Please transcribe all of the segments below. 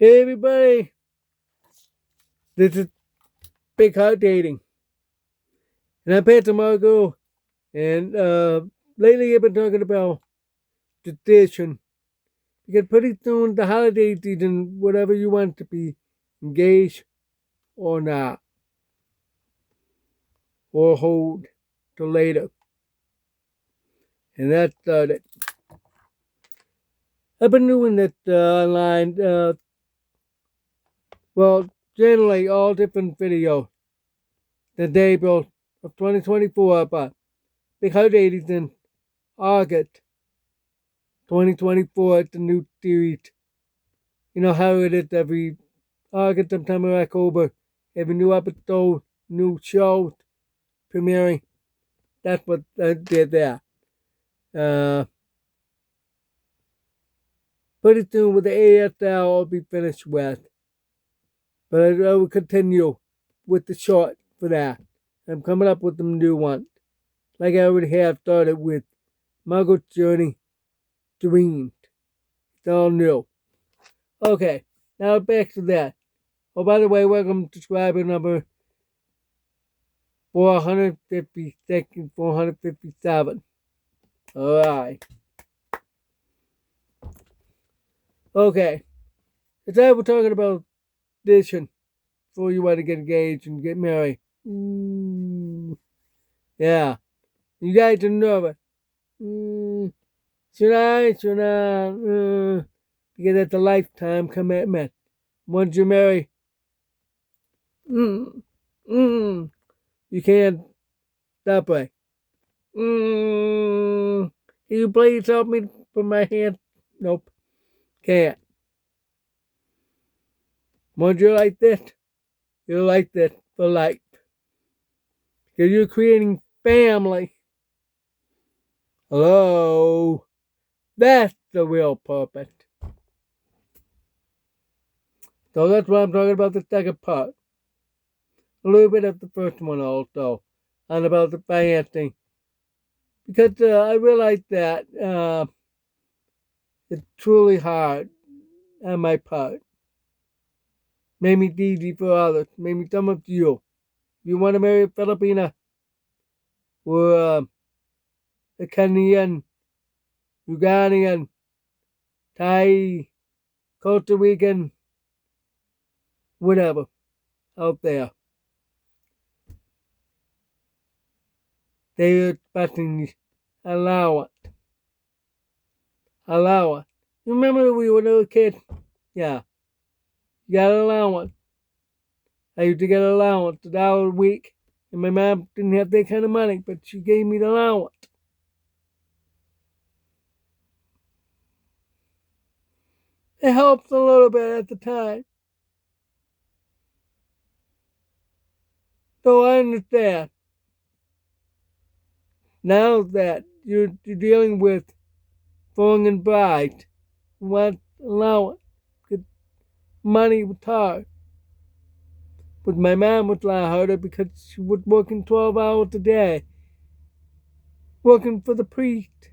Hey everybody, this is Big Heart Dating, and I'm Pastor Marco, and lately I've been talking about tradition, because pretty soon the holiday season, whatever you want to be, engaged or not, or hold till later, and that started. I've been doing that online, well, generally all different videos, the day of 2024, but Big Heart Dating in August 2024 at the new series. You know how it is every August, September, October, every new episode, new shows premiering. That's what I did there. Uh, Pretty soon with the ASL, I'll be finished with. But I will continue with the short for that. I'm coming up with some new ones. Like I already have started with Margaret's Journey Dreams. It's all new. Okay, now back to that. Oh, by the way, welcome to subscriber number 456 and 457. Alright. Okay. Today we're talking about tradition before you want to get engaged and get married. Yeah. You guys are nervous. Should I? Should I? Because it's a lifetime commitment. Once you marry, mm, mm, you can't stop it. Can you please help me put my hand? Nope. Can't. Once you're like this, you're like this for life. Because you're creating family. Hello? That's the real purpose. So that's why I'm talking about the second part. A little bit of the first one also. And about the financing. Because I realize that it's truly hard on my part. Maybe it's easy for others. Maybe some of you. If you want to marry a Filipina or a Kenyan, Ugandan, Thai, Costa Rican, whatever, out there. They're expecting allowance. Allowance. You remember when we were little kids? Yeah. You got allowance. I used to get allowance $1 a week. And my mom didn't have that kind of money, but she gave me the allowance. It helps a little bit at the time. So I understand. Now that you're dealing with foreign bride who wants allowance, because money was hard. But my mom was a lot harder because she was working 12 hours a day, working for the priest.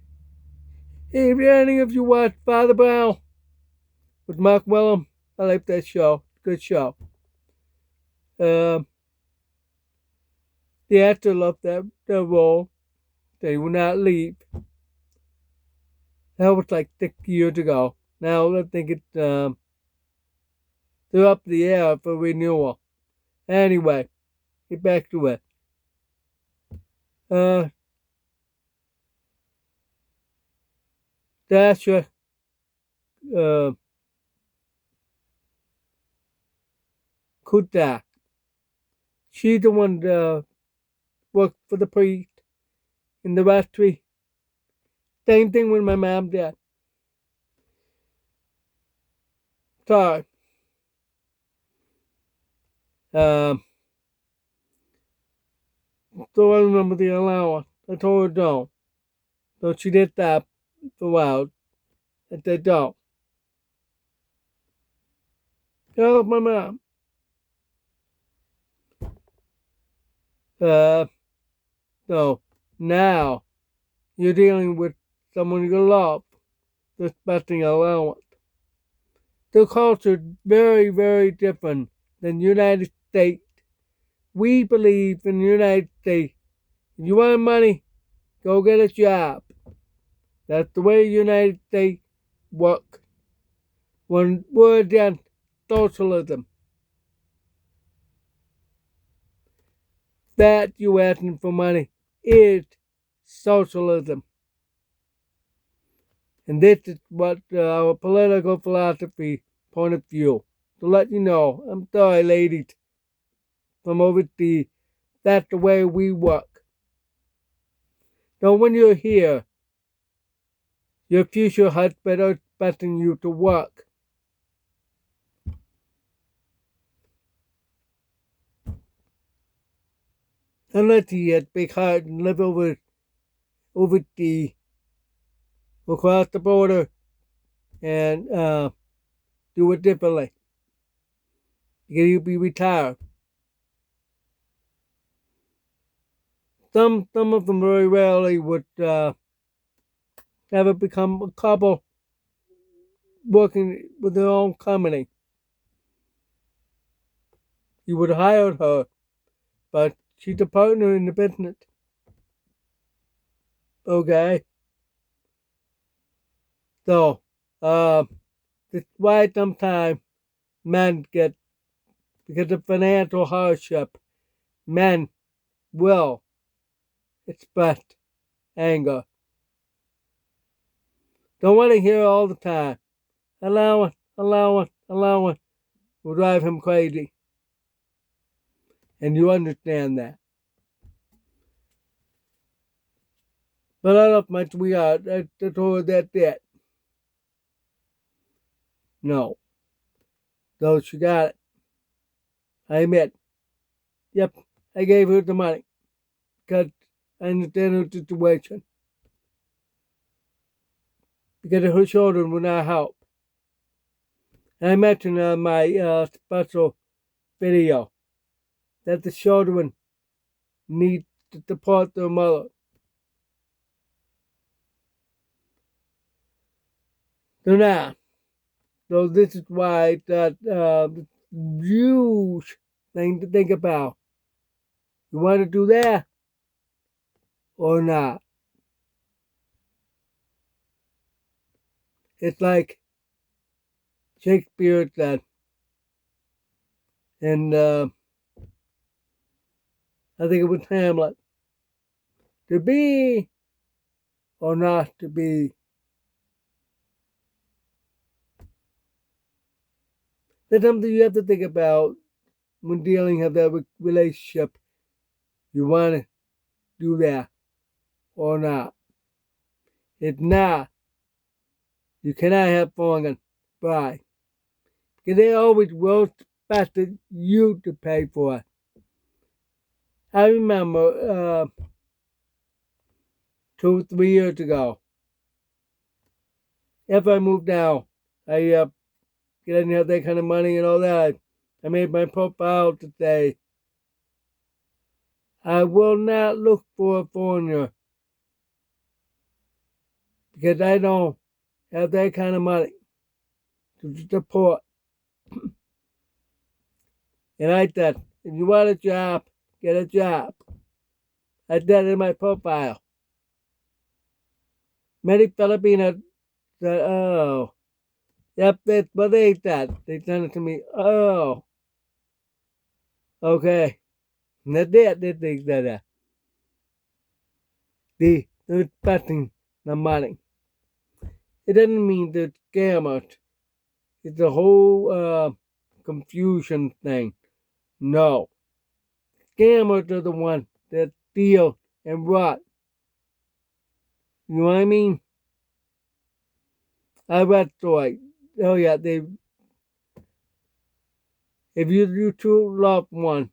Hey, if any of you watch Father Brown with Mark Willem, I like that show. Good show. The actor loved that role. They would not leave. That was like 6 years ago. Now I think it's they're up the air for renewal. Anyway, get back to it. Dasha Kuta. She's the one that worked for the priest in the vestry. Same thing with my mom did. Sorry. So I remember the allowance. I told her don't. So she did that for a while. I said don't. Tell my mom. So now you're dealing with someone you love, expecting allowance. The culture is very, very different than the United States. We believe in the United States. If you want money, go get a job. That's the way the United States works. When we're against socialism, that you asking for money is socialism. And this is what our political philosophy point of view. To let you know, I'm sorry, ladies from overseas, that's the way we work. So when you're here, your future husband is expecting you to work. Unless he has big heart and live overseas, across the border, and do it differently. Because you'll be retired. Some of them very rarely would ever become a couple working with their own company. You would hire her, but she's a partner in the business. Okay? So, that's why sometimes men get, because of financial hardship, men will express anger. Don't want to hear all the time. Allowance will drive him crazy. And you understand that. But I love my sweetheart. I told her that's it. No. So she got it. I admit. Yep, I gave her the money. Because I understand her situation. Because her children will not help. And I mentioned on my special video that the children need to support their mother. They're not. So this is why that huge thing to think about. You want to do that or not? It's like Shakespeare said, and I think it was Hamlet, to be or not to be. That's something you have to think about when dealing with that relationship. You want to do that or not? If not, you cannot have fun. Bye. Because they always will expect you to pay for it. I remember 2 3 years ago, after I moved down, I didn't have that kind of money and all that. I made my profile to say, I will not look for a foreigner because I don't have that kind of money to support. And I said, if you want a job, get a job. I said in my profile. Many Filipinos said, oh, yep, that's what they said. They sent it to me, oh, okay. And that's it, they said that. They're expecting the money. It doesn't mean they're scammers. It's a whole confusion thing. No. Scammers are the ones that steal and rot. You know what I mean? I read story. Oh yeah, if you two loved one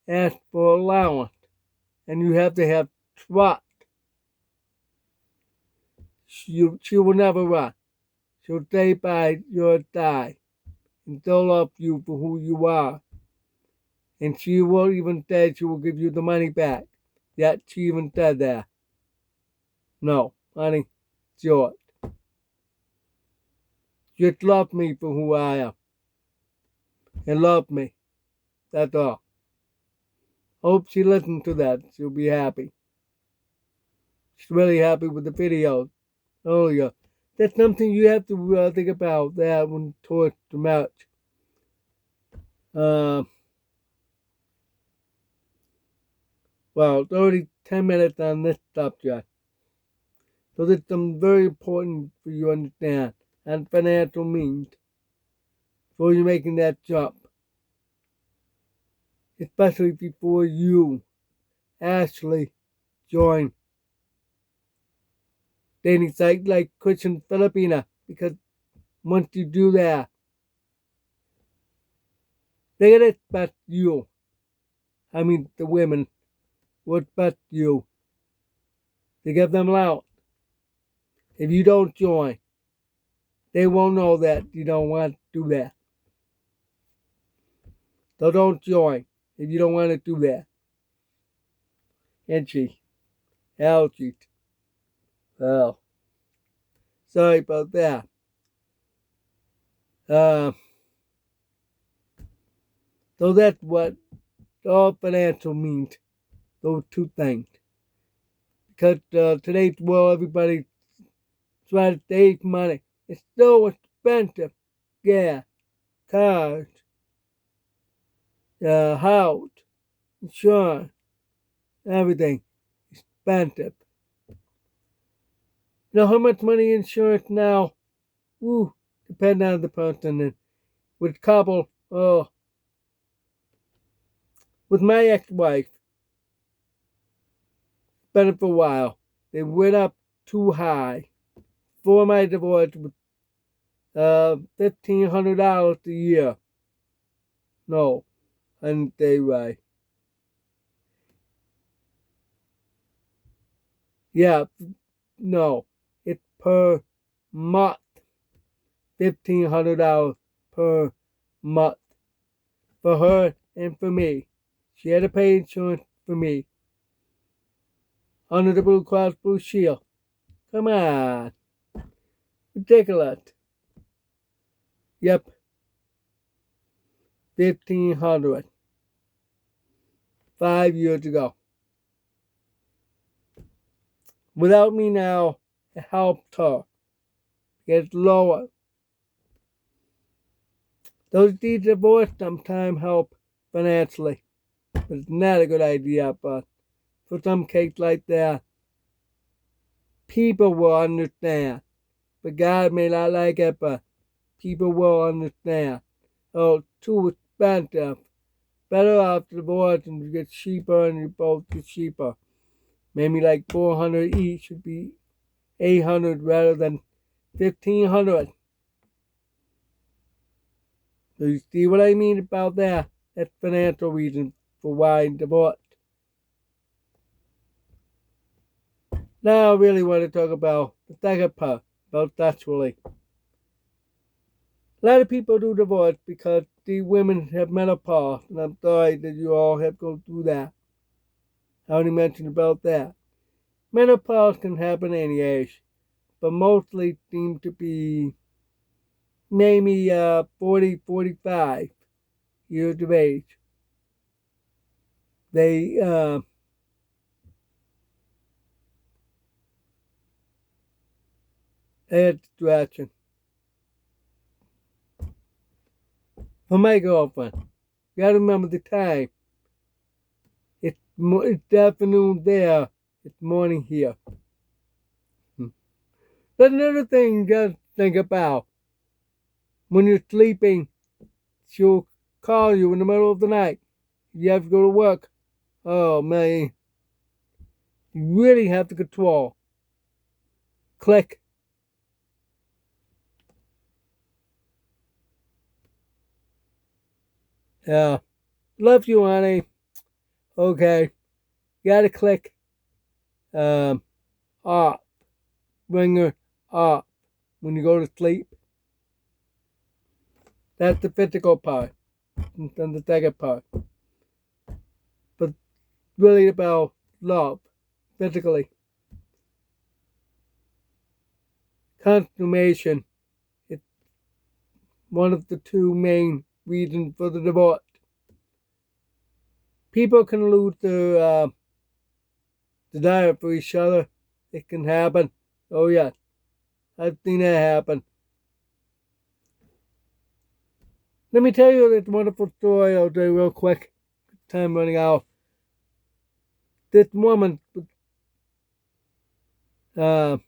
ask for allowance and you have to have trust, she will never run. She'll stay by your side and still love you for who you are. And she will even say she will give you the money back. Yet she even said that. No, honey, it's yours. Just love me for who I am. And love me. That's all. Hope she listens to that. She'll be happy. She's really happy with the video. Oh, yeah. That's something you have to think about that when towards the match. Well, it's already 10 minutes on this subject. So there's some very important for you to understand and financial means before you're making that jump. Especially before you actually join dating sites like Christian Filipina. Because once you do that, they're gonna expect you. I mean the women would expect you to give them out. If you don't join, they won't know that you don't want to do that. So don't join if you don't want to do that. And she, ouchie. Well, sorry about that. So that's what all financial means. Those two things. Because today's world, everybody tries to save money. It's so expensive. Yeah, cars, house, insurance, everything expensive. You know how much money insurance now? Woo, depends on the person. And with couple, with my ex-wife, been it for a while. They went up too high. For my divorce, with $1,500 a year. No, I didn't say right. Yeah, no, it's per month. $1,500 per month for her and for me. She had to pay insurance for me under the Blue Cross Blue Shield. Come on, ridiculous. Yep, 1,500. 5 years ago. Without me now, it helped her get lower. Those divorce sometimes help financially, but it's not a good idea. But for some case like that, people will understand. But God may not like it, but people will understand. Oh, too expensive. Better off divorce and you get cheaper and you both get cheaper. Maybe like 400 each should be 800 rather than 1,500. So you see what I mean about that? That's financial reason for why divorce. Now I really want to talk about the second part, about sexually. A lot of people do divorce because the women have menopause, and I'm sorry that you all have to go through that. I already mentioned about that. Menopause can happen at any age, but mostly seem to be maybe 40, 45 years of age. They had distraction. For my girlfriend, you gotta remember the time. It's afternoon there, it's morning here. That's another thing you gotta think about. When you're sleeping, she'll call you in the middle of the night. You have to go to work. Oh man, you really have to control. Click. Yeah, love you, honey. Okay, you gotta click. Off. Ringer off when you go to sleep. That's the physical part. And then the second part. But really about love, physically. Consummation. It's one of the two main reasons for the divorce. People can lose their desire for each other. It can happen. Oh yeah, I've seen that happen. Let me tell you this wonderful story. I'll do real quick. Time running out. This woman want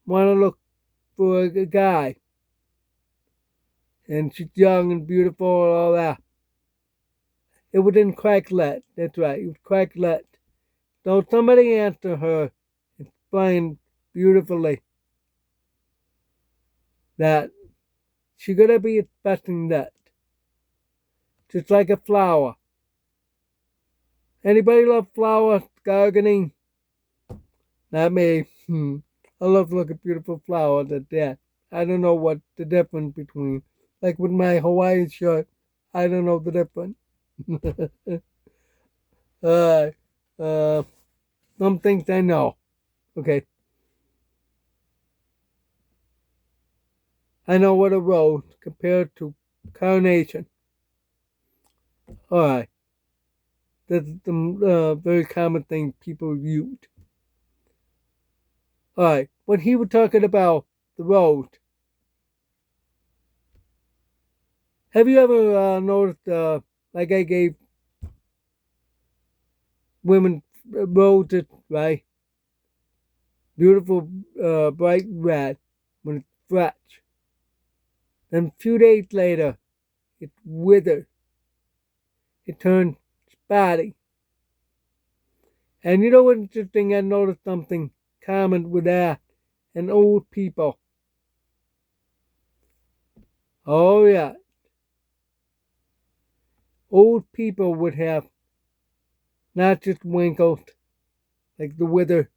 to look for a guy, and she's young and beautiful and all that. It was in Craigslist. That's right, it was Craigslist. So somebody answered her, explained beautifully that she gotta be expecting that, just like a flower. Anybody love flowers, gardening? Not me. I love to look at beautiful flowers at that. I don't know what the difference between, like with my Hawaiian shirt, I don't know the difference. uh, some things I know. Okay. I know what a rose compared to carnation. Alright. That's the very common thing people use. Alright. When he was talking about the rose, have you ever noticed, like I gave women roses, right? Beautiful, bright red when it's fresh. Then a few days later, it withered. It turned spotty. And you know what's interesting? I noticed something common with that and old people. Oh yeah. Old people would have not just wrinkles like the wither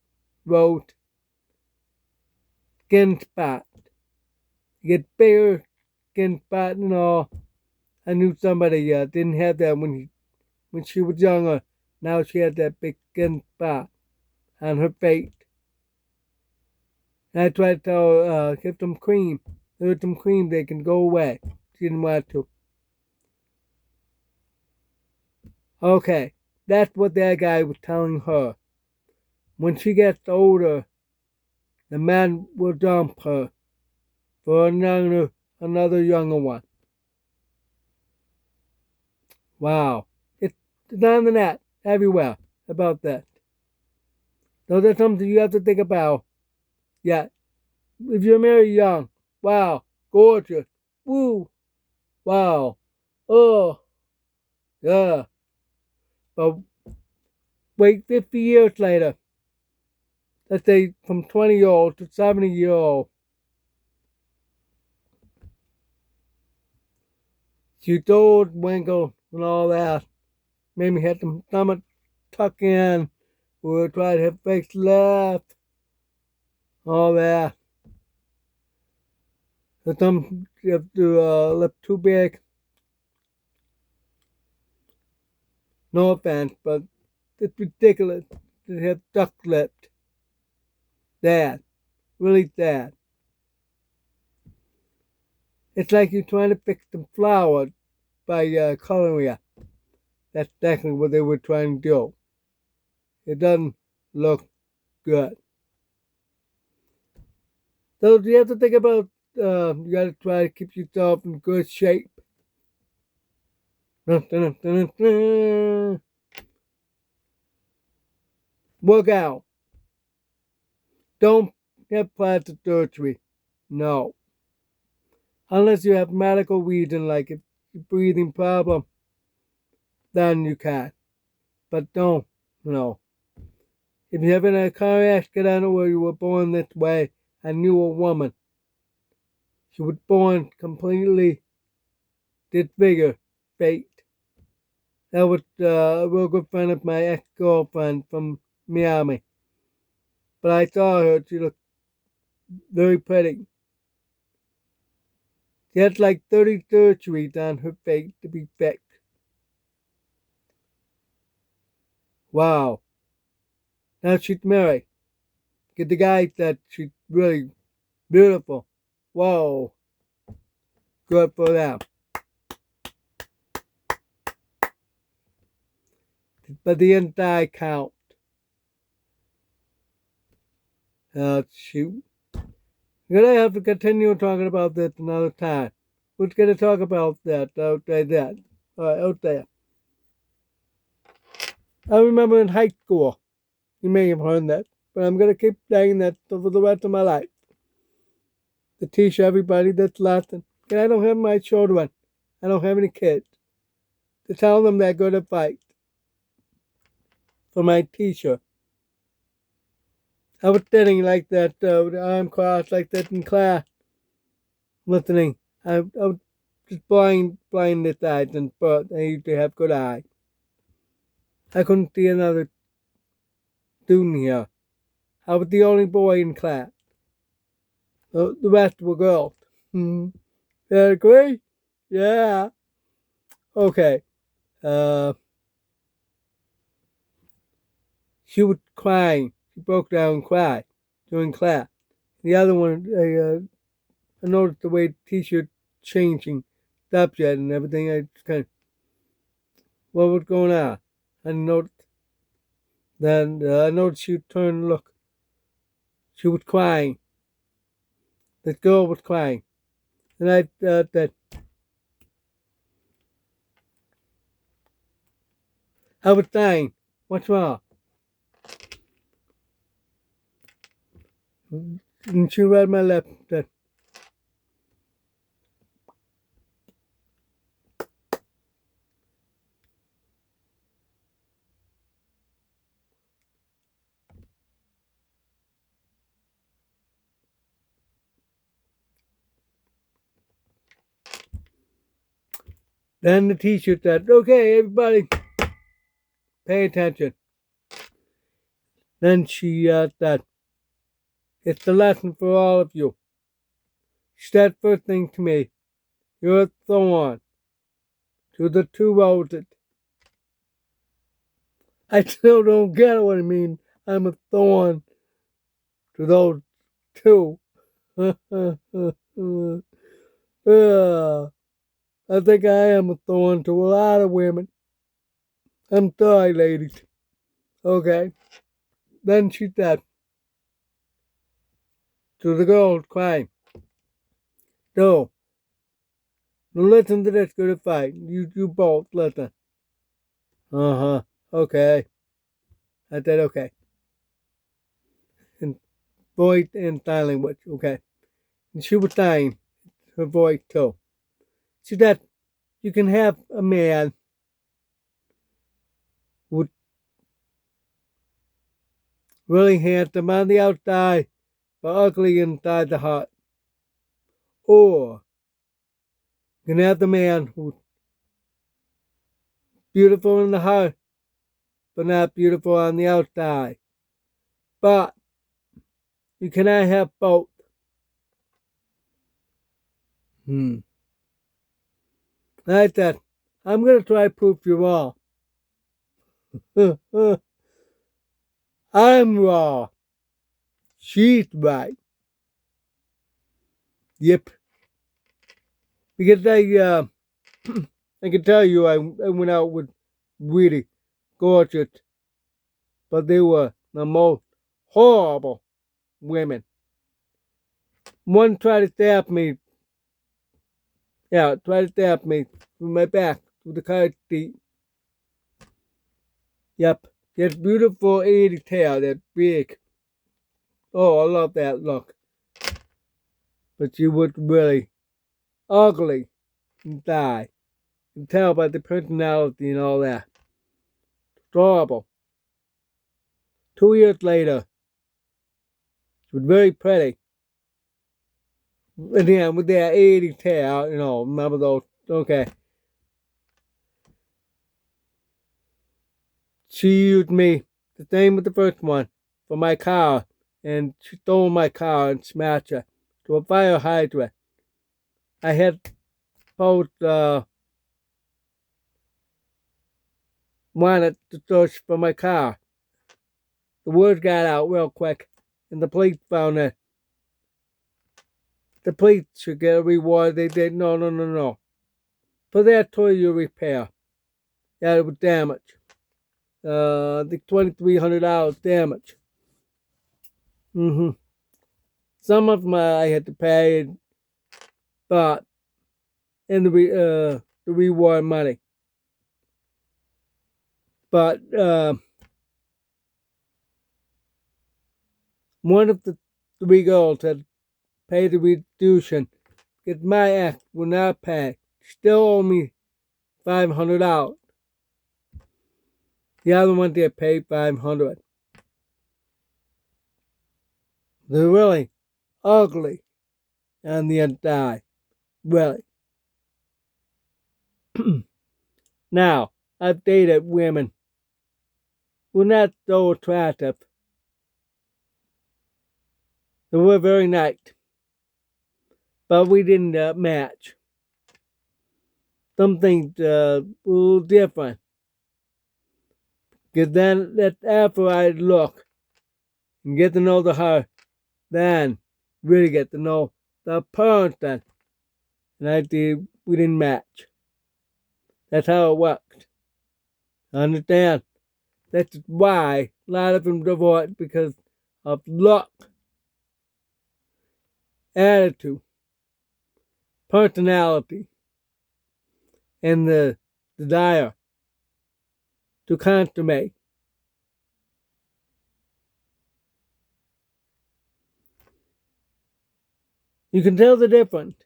rose, skin spot. You get bigger skin spot and all. I knew somebody didn't have that when she was younger. Now she had that big skin spot on her face. And I tried to tell her, get some cream. There's some cream, they can go away. She didn't want to. Okay, that's what that guy was telling her. When she gets older, the man will dump her for another younger one. Wow. It's on the net everywhere about that. So that's something you have to think about. Yeah. If you're married young, wow, gorgeous. Woo. Wow. Oh, yeah. But wait 50 years later. Let's say from 20-year-old to 70-year-old. She's old, wrinkled, and all that. Maybe had some stomach tuck in. Or try to have face left. All that. So some you have to lip too big. No offense, but it's ridiculous to have duck lipped. Sad. Really sad. It's like you're trying to fix the flower by coloring it. That's exactly what they were trying to do. It doesn't look good. So you have to think about, you got to try to keep yourself in good shape. Work out. Don't have plastic surgery. No. Unless you have medical reason like a breathing problem, then you can. But don't, no. If you're having a car accident or you were born this way, I knew a woman. She was born completely disfigured, fake. That was a real good friend of my ex-girlfriend from Miami. But I saw her, she looked very pretty. She had like 30 surgeries on her face to be fixed. Wow. Now she's married. The guy said she's really beautiful. Whoa. Good for them. But the entire count. Shoot. We're going to have to continue talking about this another time. We're going to talk about that out there. I remember in high school, you may have heard that, but I'm going to keep saying that for the rest of my life. To teach everybody that's listening. And I don't have my children. I don't have any kids. To tell them they're going to fight. For my teacher. I was sitting like that, with the arm crossed like that in class. Listening. I was just blind this eyes, but I used to have good eyes. I couldn't see another student here. I was the only boy in class. The rest were girls. You agree? Yeah. Okay. She was crying. She broke down and cried during class. The other one, I noticed the way the teacher changing subject and everything. I just kind of, what was going on? I noticed. Then I noticed she turned and look. She was crying. This girl was crying. And I said, I was dying. What's wrong? And she read my lips. Said, then the teacher said, okay, everybody, pay attention. Then she said, it's the lesson for all of you. She said first thing to me, you're a thorn to the two roses. I still don't get what I mean. I'm a thorn to those two. I think I am a thorn to a lot of women. I'm sorry, ladies. Okay. Then she said to the girls crying, no, listen to this good fight. You both listen. Okay. I said okay. And voice and sign language, okay. And she was saying her voice too. She said, you can have a man with really handsome on the outside, but ugly inside the heart. Or you can have the man who's beautiful in the heart, but not beautiful on the outside. But you cannot have both. I said, I'm going to try to prove you wrong. I'm wrong. She's right. Yep. Because I can tell you I went out with really gorgeous, but they were the most horrible women. One tried to stab me. Yeah, tried to stab me with my back with the car seat. Yep. That beautiful 80 tail, that big. Oh, I love that look. But she was really ugly inside. You can tell by the personality and all that. Horrible. 2 years later, she was very pretty. And yeah, with that 80 tail, remember those? Okay. She used me, the same with the first one, for my car. And she stole my car and smashed it to a fire hydrant. I had both wanted to search for my car. The word got out real quick, and the police found it. the police should get a reward. They did no. For that toy you repair. Yeah, it was damage. I think $2,300 damage. Some of them I had to pay, but in the reward money. But one of the 3 girls had paid the restitution. Because my ex will not pay. Still owe me $500. The other one did pay $500. They're really ugly on the inside. Really. Now, I've dated women who were not so attractive. They were very nice. But we didn't match. Some things a little different. Because then, after I look and get to know her, then really get to know the person. And we didn't match. That's how it worked. Understand? That's why a lot of them divorce, because of luck, attitude, personality, and the desire to consummate. You can tell the difference.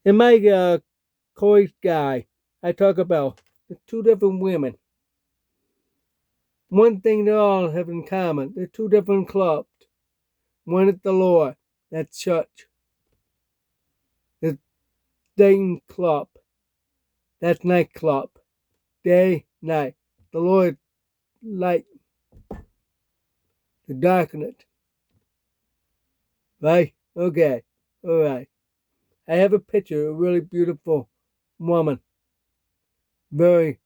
In my CORY guy, I talk about the 2 different women. One thing they all have in common, they're 2 different clubs. One is the Lord, that's church. The dating club, that's nightclub. Day, night. The Lord, light. The darkness. Right? Okay. Alright. I have a picture of a really beautiful woman. Very.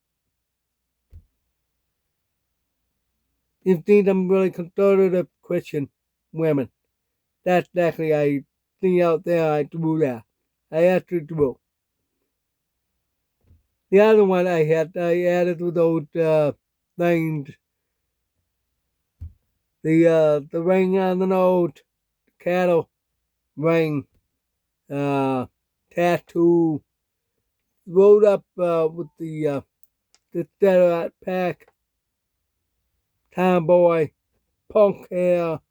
You've seen some really conservative Christian women. That's actually, I think out there I drew that. I actually drew. The other one I added with those things. The ring on the nose, cattle ring, tattoo, rolled up with the Steroid pack, tomboy, punk hair.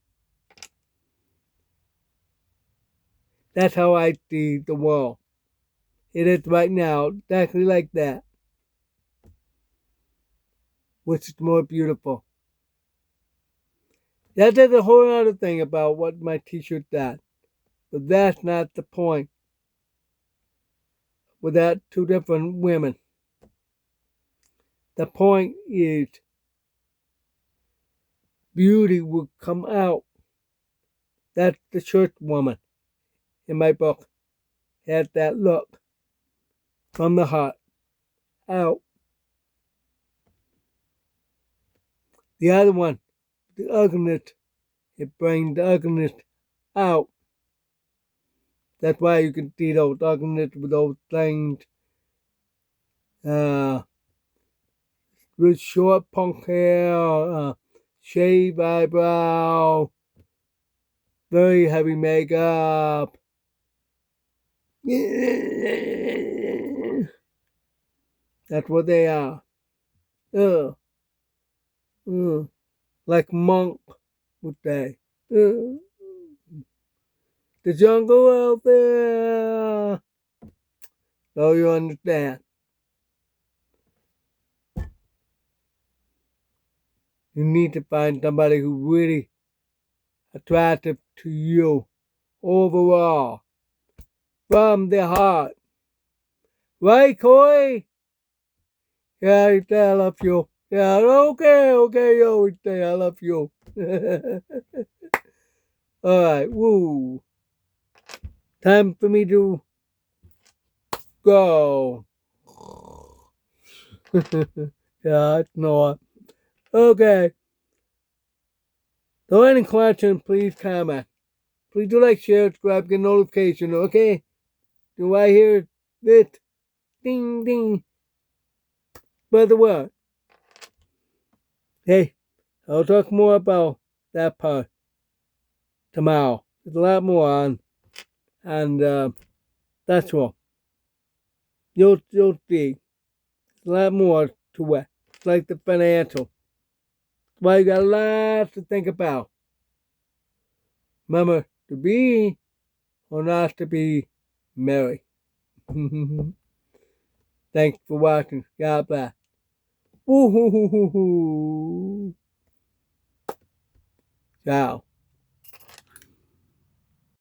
That's how I see the world. It is right now, exactly like that. Which is more beautiful. That is a whole other thing about what my t-shirt does. But that's not the point. With that 2 different women. The point is beauty will come out. That's the church woman in my book. Had that look from the heart out. The other one, the ugliness, it brings the ugliness out. That's why you can see those ugliness with those things. With short punk hair, shaved eyebrow, very heavy makeup. That's what they are. Like monk would say. The jungle out there. So you understand. You need to find somebody who's really attractive to you overall. From the heart. Right, CORY? Yeah, I say I love you. Yeah, okay, yo, I say I love you. Alright, woo. Time for me to go. Yeah, it's not. Okay. So any questions, please comment. Please do like, share, subscribe, get a notification, okay? Do I hear it? Ding, ding. By the way, hey, I'll talk more about that part tomorrow. There's a lot more on, and that's all. You'll see. There's a lot more to it. It's like the financial. Well, you got a lot to think about. Remember, to be or not to be merry. Thanks for watching. God bless. Woo-hoo-hoo-hoo-hoo. Ciao.